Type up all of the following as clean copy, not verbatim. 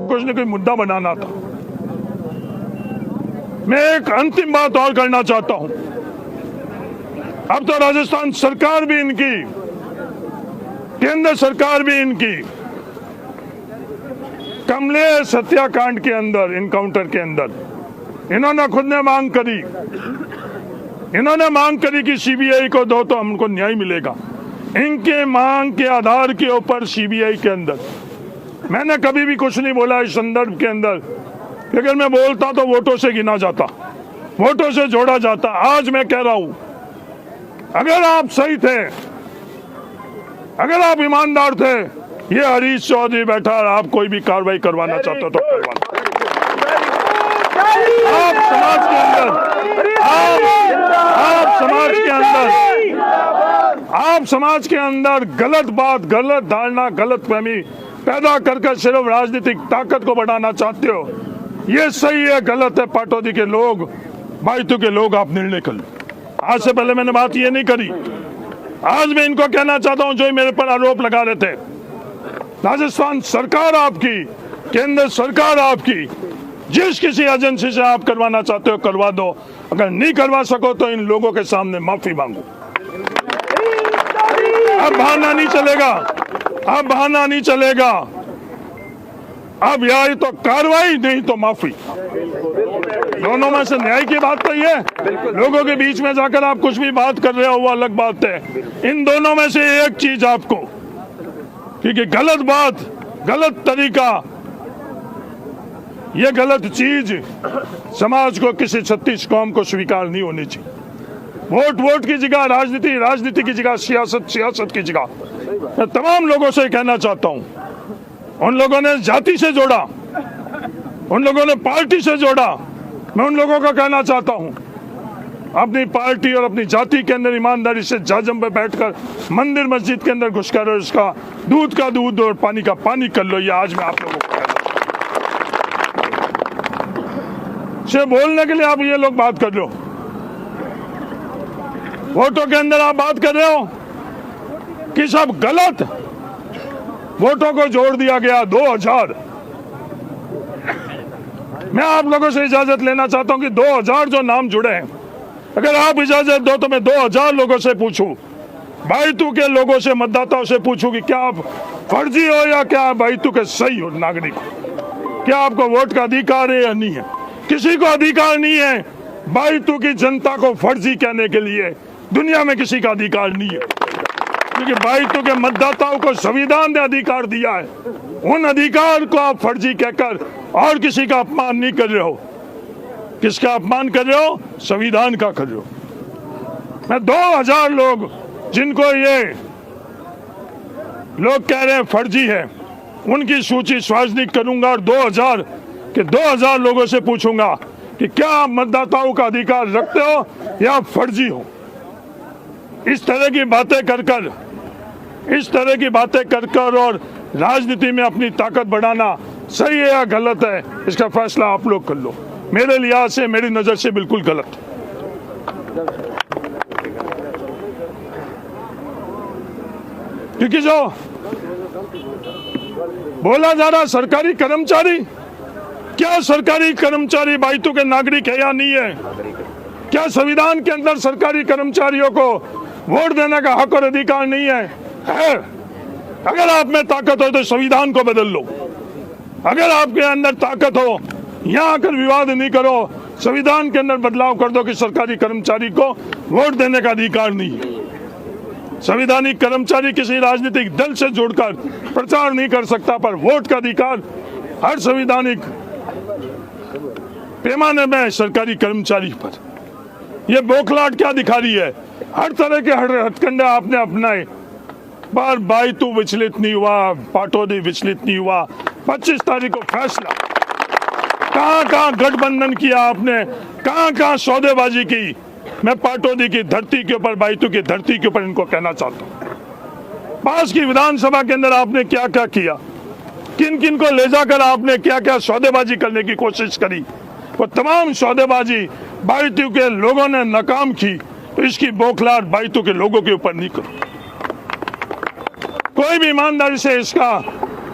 कुछ न कुछ मुद्दा बनाना था। मैं एक अंतिम बात और करना चाहता हूं। अब तो राजस्थान सरकार भी इनकी, केंद्र सरकार भी इनकी कमलेश हत्याकांड के अंदर, इनकाउंटर के अंदर इन्होंने खुद ने मांग करी, इन्होंने मांग करी कि सीबीआई को दो तो हमको न्याय मिलेगा। इनके मांग के आधार के ऊपर सीबीआई के अंदर मैंने कभी भी कुछ नहीं बोला इस संदर्भ के अंदर, लेकिन मैं बोलता तो वोटों से गिना जाता, वोटों से जोड़ा जाता। आज मैं कह रहा हूं, अगर आप सही थे, अगर आप ईमानदार थे, ये हरीश चौधरी बैठा और आप कोई भी कार्रवाई करवाना चाहते तो करवाना। आप समाज के अंदर, आप समाज के अंदर गलत बात, गलत धारणा, गलत फहमी पैदा करके सिर्फ राजनीतिक ताकत को बढ़ाना चाहते हो। ये सही है, गलत है। पाटौदी के लोग, बायतू के लोग, आप निर्णय कर लो। आज से पहले मैंने बात ये नहीं करी। आज मैं इनको कहना चाहता हूं, जो मेरे पर आरोप लगा रहे थे, राजस्थान सरकार आपकी, केंद्र सरकार आपकी, जिस किसी एजेंसी से आप करवाना चाहते हो करवा दो। अगर नहीं करवा सको तो इन लोगों के सामने माफी मांगो। अब बहाना नहीं चलेगा, अब बहाना नहीं चलेगा। अब या तो कार्रवाई, नहीं तो माफी। दोनों में से न्याय की बात तो ये, लोगों के बीच में जाकर आप कुछ भी बात कर रहे हो वो अलग बात है। इन दोनों में से एक चीज आपको, क्योंकि गलत बात, गलत तरीका, ये गलत चीज समाज को, किसी छत्तीस कौम को स्वीकार नहीं होनी चाहिए। वोट वोट की जगह राजनीति, राजनीति की जगह सियासत, सियासत की जगह। मैं तमाम लोगों से कहना चाहता हूं, उन लोगों ने जाति से जोड़ा, उन लोगों ने पार्टी से जोड़ा, मैं उन लोगों को कहना चाहता हूं, अपनी पार्टी और अपनी जाति के अंदर ईमानदारी से जाजम पे बैठकर मंदिर मस्जिद के अंदर घुसकर उसका दूध का दूध और पानी का पानी कर लो। ये आज मैं आप लोगों को कहना से बोलने के लिए आप ये लोग बात कर रहे हो, वोटों के अंदर आप बात कर रहे हो कि सब गलत, वोटों को जोड़ दिया गया 2000। मैं आप लोगों से इजाजत लेना चाहता हूं कि 2000 जो नाम जुड़े हैं, अगर आप इजाजत दो तो मैं 2000 लोगों से पूछूं, बायतू के लोगों से, मतदाताओं से पूछूं कि क्या आप फर्जी हो या क्या आप बायतू के सही हो नागरिक, क्या आपको वोट का अधिकार है या नहीं है। किसी को अधिकार नहीं है बायतू की जनता को फर्जी कहने के लिए, दुनिया में किसी का अधिकार नहीं है, क्योंकि बायतू के मतदाताओं को संविधान ने अधिकार दिया है। उन अधिकार को आप फर्जी कहकर और किसी का अपमान नहीं कर रहे हो। किसका अपमान कर रहे हो? संविधान का कर रहे हो। मैं 2000 लोग जिनको ये लोग कह रहे हैं फर्जी है, उनकी सूची सार्वजनिक करूंगा और 2000 लोगों से पूछूंगा कि क्या आप मतदाताओं का अधिकार रखते हो या फर्जी हो। इस तरह की बातें कर कर और राजनीति में अपनी ताकत बढ़ाना सही है या गलत है, इसका फैसला आप लोग कर लो। मेरे लिहाज से, मेरी नजर से बिल्कुल गलत। क्योंकि जो बोला जा रहा सरकारी कर्मचारी, क्या सरकारी कर्मचारी बायतू के नागरिक है या नहीं है? क्या संविधान के अंदर सरकारी कर्मचारियों को वोट देने का हक और अधिकार नहीं है? अगर आप में ताकत हो तो संविधान को बदल लो। अगर आपके अंदर ताकत हो, यहाँ आकर विवाद नहीं करो, संविधान के अंदर बदलाव कर दो कि सरकारी कर्मचारी को वोट देने का अधिकार नहीं है। संवैधानिक कर्मचारी किसी राजनीतिक दल से जुड़कर प्रचार नहीं कर सकता, पर वोट का अधिकार हर संवैधानिक पैमाने में सरकारी कर्मचारी पर। यह बौखलाहट क्या दिखा रही है? हर तरह के हथकंडे आपने अपनाए, पर बायतू विचलित नहीं हुआ, पाटौदी विचलित नहीं हुआ। 25 तारीख को फैसला, कहां गठबंधन किया आपने, कहां सौदेबाजी की। मैं पाटौदी की धरती के ऊपर, बायतू की धरती के ऊपर इनको कहना चाहता हूं, पास की विधानसभा के अंदर आपने क्या क्या किया, किन किन को ले जाकर आपने क्या क्या सौदेबाजी करने की कोशिश करी। वो तमाम सौदेबाजी बायतू के लोगों ने नाकाम की। तो इसकी बौखलाहट बायतू के लोगों के ऊपर नहीं करो। कोई भी ईमानदारी से इसका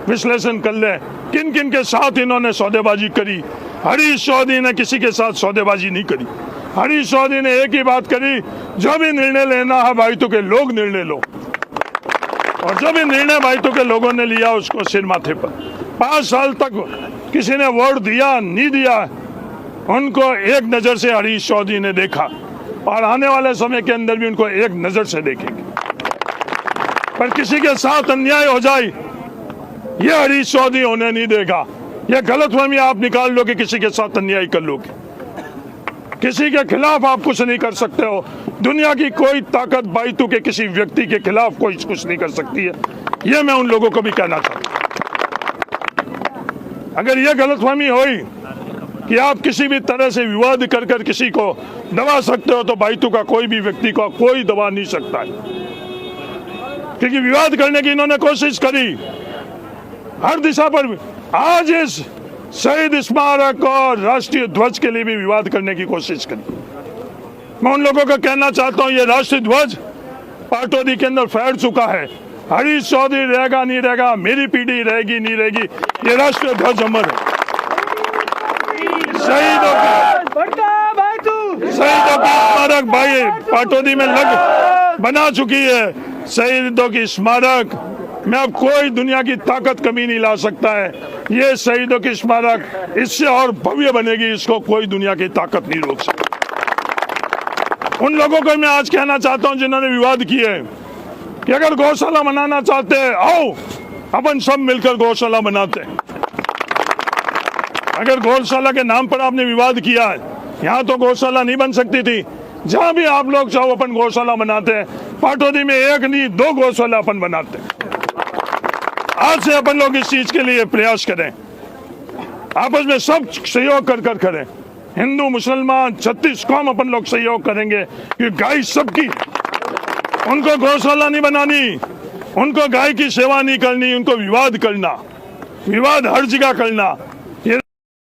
विश्लेषण कर ले, किन किन के साथ इन्होंने सौदेबाजी करी। हरीश चौधरी ने किसी के साथ सौदेबाजी नहीं करी। हरीश चौधरी ने एक ही बात करी, जो भी निर्णय लेना है भाई तो के लोग निर्णय लो, और जो भी निर्णय भाई तो के लोगों ने लिया उसको सिर माथे पर। 5 साल तक किसी ने वोट दिया नहीं दिया, उनको एक नजर से हरीश चौधरी ने देखा, और आने वाले समय के अंदर भी उनको एक नजर से देखेंगे। पर किसी के साथ अन्याय हो जाए ये हरीश चौधरी होने नहीं देगा। ये गलतफहमी आप निकाल लो कि किसी के साथ अन्याय कर लोगे, किसी के खिलाफ आप कुछ नहीं कर सकते हो। दुनिया की कोई ताकत बाइतू के किसी व्यक्ति के खिलाफ कोई कुछ नहीं कर सकती है। ये मैं उन लोगों को भी कहना चाहता हूं। अगर ये गलतफहमी हुई कि आप किसी भी तरह से विवाद कर कर किसी को दबा सकते हो, तो बाइतू का कोई भी व्यक्ति को कोई दबा नहीं सकता है, क्योंकि विवाद करने की इन्होंने कोशिश करी हर दिशा पर। आज इस शहीद स्मारक और राष्ट्रीय ध्वज के लिए भी विवाद करने की कोशिश करी। मैं उन लोगों को कहना चाहता हूं, ये राष्ट्रीय ध्वज पाटौदी के अंदर फैल चुका है। हरीश चौधरी रहेगा नहीं रहेगा, मेरी पीढ़ी रहेगी नहीं रहेगी, ये राष्ट्रीय ध्वज अमर है। शहीदों की स्मारक भाई पाटौदी में लग बना चुकी है। शहीदों की स्मारक में अब कोई दुनिया की ताकत कमी नहीं ला सकता है। ये शहीदों की स्मारक इससे और भव्य बनेगी, इसको कोई दुनिया की ताकत नहीं रोक सकती। उन लोगों को मैं आज कहना चाहता हूं जिन्होंने विवाद किए कि अगर गौशाला बनाना चाहते हैं, आओ अपन सब मिलकर गौशाला बनाते हैं। अगर गौशाला के नाम पर आपने विवाद किया है, यहाँ तो गौशाला नहीं बन सकती थी। जहां भी आप लोग चाहो अपन गौशाला बनाते हैं। पाटौदी में 1 नहीं 2 गौशाला अपन बनाते हैं। आज से अपन लोग इस चीज के लिए प्रयास करें, आपस में सब सहयोग कर कर करें। हिंदू मुसलमान 36 कौम अपन लोग सहयोग करेंगे कि गाय सबकी, उनको गौशाला नहीं बनानी, उनको गाय की सेवा नहीं करनी, उनको विवाद करना, विवाद हर जगह करना,